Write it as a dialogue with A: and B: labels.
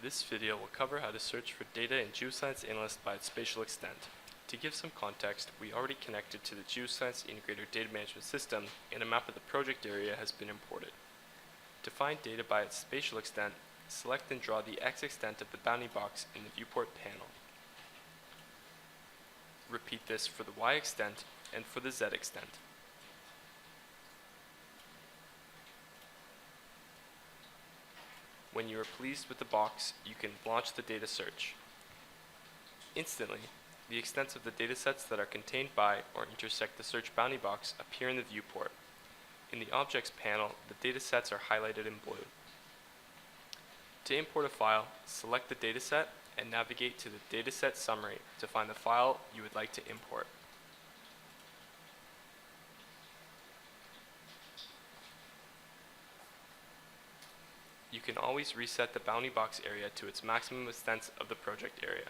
A: This video will cover how to search for data in Geoscience Analyst by its spatial extent. To give some context, we already connected to the Geoscience Integrator data management system, and a map of the project area has been imported. To find data by its spatial extent, select and draw the X extent of the bounding box in the viewport panel. Repeat this for the Y extent and for the Z extent. When you are pleased with the box, you can launch the data search. Instantly, the extents of the datasets that are contained by or intersect the search bounding box appear in the viewport. In the Objects panel, the datasets are highlighted in blue. To import a file, select the dataset and navigate to the Dataset Summary to find the file you would like to import. You can always reset the bounding box area to its maximum extents of the project area.